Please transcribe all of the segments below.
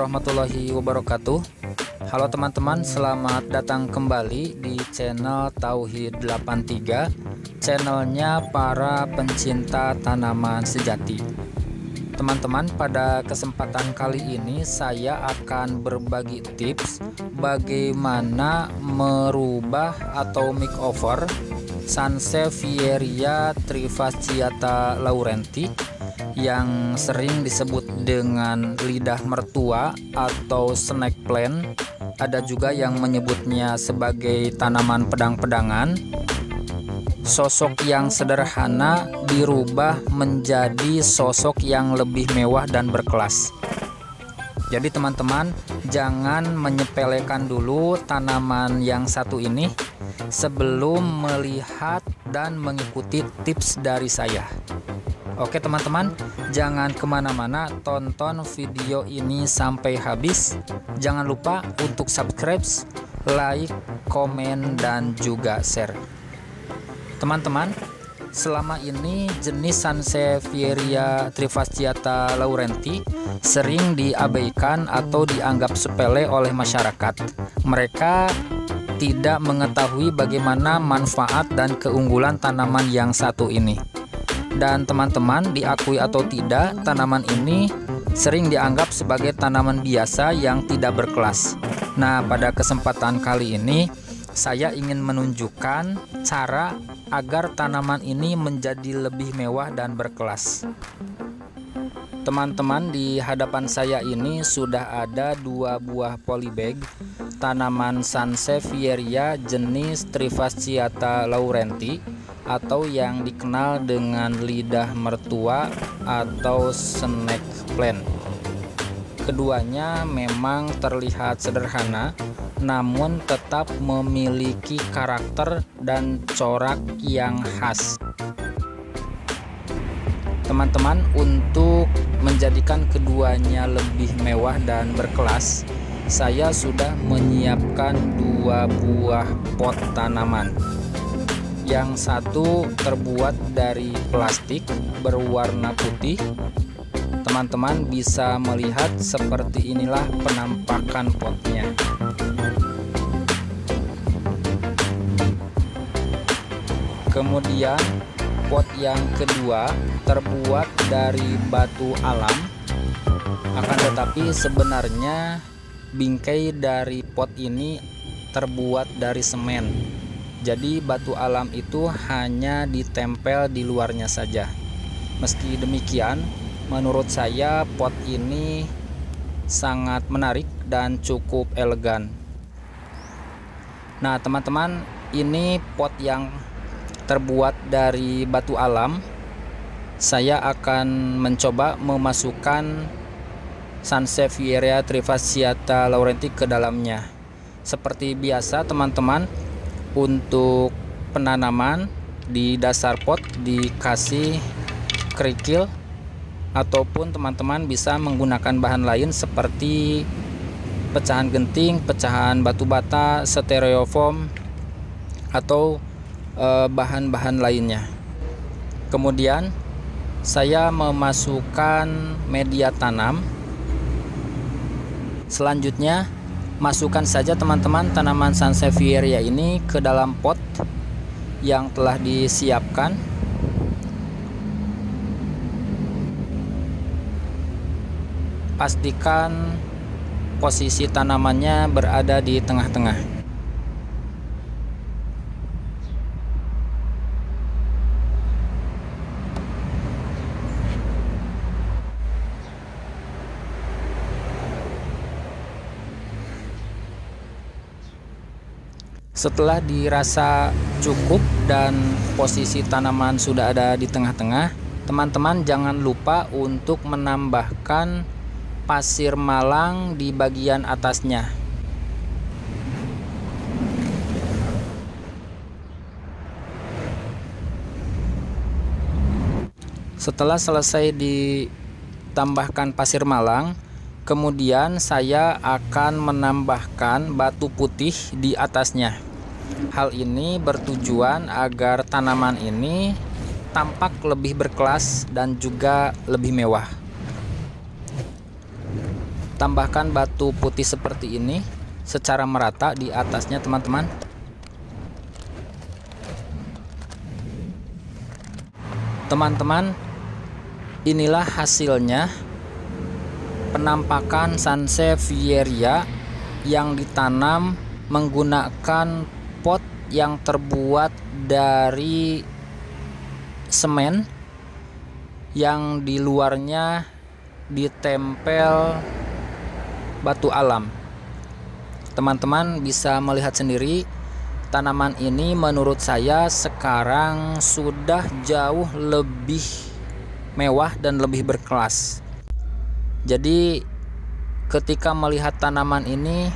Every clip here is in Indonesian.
warahmatullahi wabarakatuh. Halo teman-teman, selamat datang kembali di channel Tauhid 83, channelnya para pencinta tanaman sejati. Teman-teman, pada kesempatan kali ini saya akan berbagi tips bagaimana merubah atau makeover Sansevieria trifasciata laurenti yang sering disebut dengan lidah mertua atau snake plant. Ada juga yang menyebutnya sebagai tanaman pedang-pedangan. Sosok yang sederhana dirubah menjadi sosok yang lebih mewah dan berkelas. Jadi teman-teman, jangan menyepelekan dulu tanaman yang satu ini sebelum melihat dan mengikuti tips dari saya. Oke teman-teman, jangan kemana-mana, tonton video ini sampai habis. Jangan lupa untuk subscribe, like, komen, dan juga share. Teman-teman, selama ini jenis Sansevieria trifasciata laurenti sering diabaikan atau dianggap sepele oleh masyarakat. Mereka tidak mengetahui bagaimana manfaat dan keunggulan tanaman yang satu ini. Dan teman-teman, diakui atau tidak, tanaman ini sering dianggap sebagai tanaman biasa yang tidak berkelas. Nah, pada kesempatan kali ini saya ingin menunjukkan cara agar tanaman ini menjadi lebih mewah dan berkelas. Teman-teman, di hadapan saya ini sudah ada 2 buah polybag tanaman Sansevieria jenis trifasciata laurenti atau yang dikenal dengan lidah mertua atau snake plant. Keduanya memang terlihat sederhana, namun tetap memiliki karakter dan corak yang khas. Teman-teman, untuk menjadikan keduanya lebih mewah dan berkelas, saya sudah menyiapkan 2 buah pot tanaman. Yang satu terbuat dari plastik berwarna putih. Teman-teman bisa melihat seperti inilah penampakan potnya. Kemudian pot yang kedua terbuat dari batu alam. Akan tetapi sebenarnya bingkai dari pot ini terbuat dari semen. Jadi batu alam itu hanya ditempel di luarnya saja. Meski demikian, menurut saya pot ini sangat menarik dan cukup elegan. Nah teman-teman, ini pot yang terbuat dari batu alam. Saya akan mencoba memasukkan Sansevieria trifasciata laurenti ke dalamnya. Seperti biasa teman-teman, untuk penanaman di dasar pot dikasih kerikil, ataupun teman-teman bisa menggunakan bahan lain seperti pecahan genting, pecahan batu bata, stereofoam, atau bahan-bahan lainnya. Kemudian saya memasukkan media tanam. Selanjutnya masukkan saja teman-teman tanaman Sansevieria ini ke dalam pot yang telah disiapkan. Pastikan posisi tanamannya berada di tengah-tengah. Setelah dirasa cukup dan posisi tanaman sudah ada di tengah-tengah, teman-teman jangan lupa untuk menambahkan pasir malang di bagian atasnya. Setelah selesai ditambahkan pasir malang, kemudian saya akan menambahkan batu putih di atasnya. Hal ini bertujuan agar tanaman ini tampak lebih berkelas dan juga lebih mewah. tambahkan batu putih seperti ini secara merata di atasnya teman-teman. Teman-teman, inilah hasilnya penampakan Sansevieria yang ditanam menggunakan pot yang terbuat dari semen yang di luarnya ditempel batu alam. Teman-teman bisa melihat sendiri, tanaman ini menurut saya sekarang sudah jauh lebih mewah dan lebih berkelas. Jadi ketika melihat tanaman ini,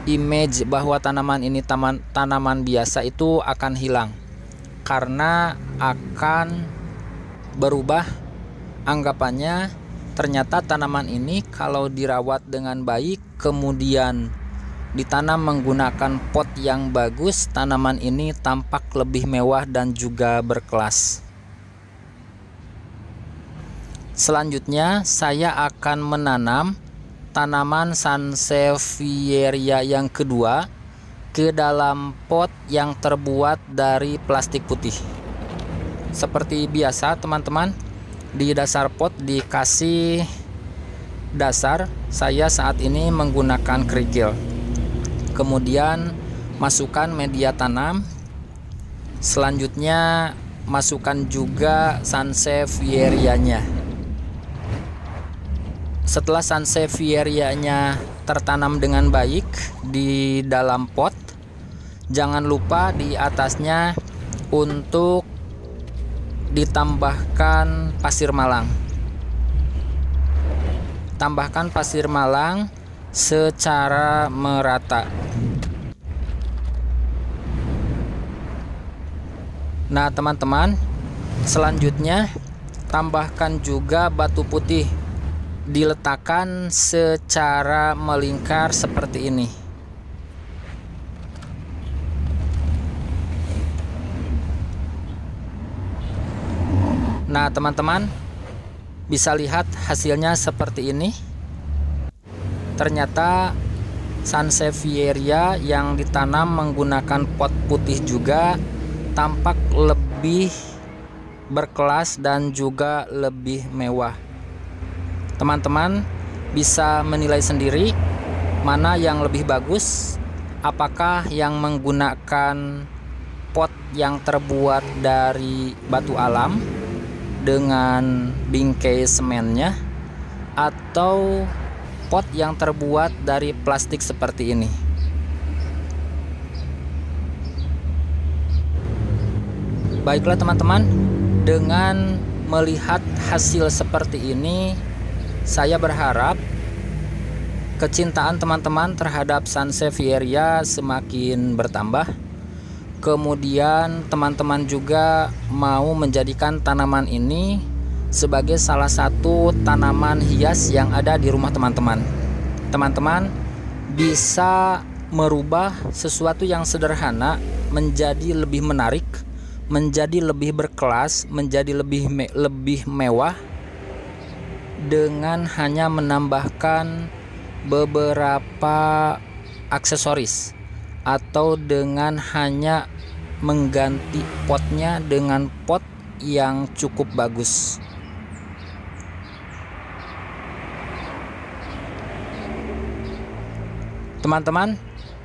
image bahwa tanaman ini tanaman biasa itu akan hilang, karena akan berubah anggapannya. Ternyata tanaman ini kalau dirawat dengan baik, kemudian ditanam menggunakan pot yang bagus, tanaman ini tampak lebih mewah dan juga berkelas. Selanjutnya saya akan menanam tanaman Sansevieria yang kedua ke dalam pot yang terbuat dari plastik putih. Seperti biasa teman-teman, di dasar pot dikasih dasar. Saya saat ini menggunakan kerikil. Kemudian masukkan media tanam. Selanjutnya masukkan juga Sansevierianya. Setelah Sansevierianya tertanam dengan baik di dalam pot, jangan lupa di atasnya untuk ditambahkan pasir malang. Tambahkan pasir malang secara merata. Nah teman-teman, selanjutnya tambahkan juga batu putih. Diletakkan secara melingkar seperti ini. Nah teman-teman, bisa lihat hasilnya seperti ini. Ternyata Sansevieria yang ditanam menggunakan pot putih juga tampak lebih berkelas dan juga lebih mewah. Teman-teman bisa menilai sendiri mana yang lebih bagus, apakah yang menggunakan pot yang terbuat dari batu alam dengan bingkai semennya, atau pot yang terbuat dari plastik seperti ini. Baiklah teman-teman, dengan melihat hasil seperti ini, saya berharap kecintaan teman-teman terhadap Sansevieria semakin bertambah. Kemudian teman-teman juga mau menjadikan tanaman ini sebagai salah satu tanaman hias yang ada di rumah teman-teman. Teman-teman bisa merubah sesuatu yang sederhana menjadi lebih menarik, menjadi lebih berkelas, menjadi lebih mewah dengan hanya menambahkan beberapa aksesoris, atau dengan hanya mengganti potnya dengan pot yang cukup bagus. Teman-teman,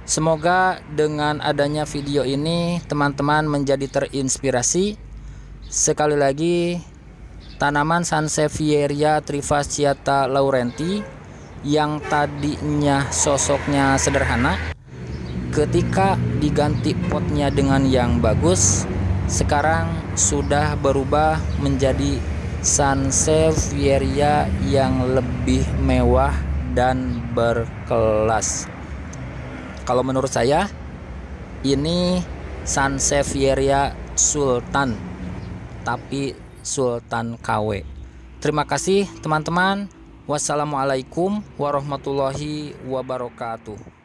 semoga dengan adanya video ini teman-teman menjadi terinspirasi. Sekali lagi, tanaman Sansevieria trifasciata laurenti yang tadinya sosoknya sederhana, ketika diganti potnya dengan yang bagus, sekarang sudah berubah menjadi Sansevieria yang lebih mewah dan berkelas. Kalau menurut saya, ini Sansevieria Sultan, tapi Sultan KW. Terima kasih teman-teman. Wassalamualaikum warahmatullahi wabarakatuh.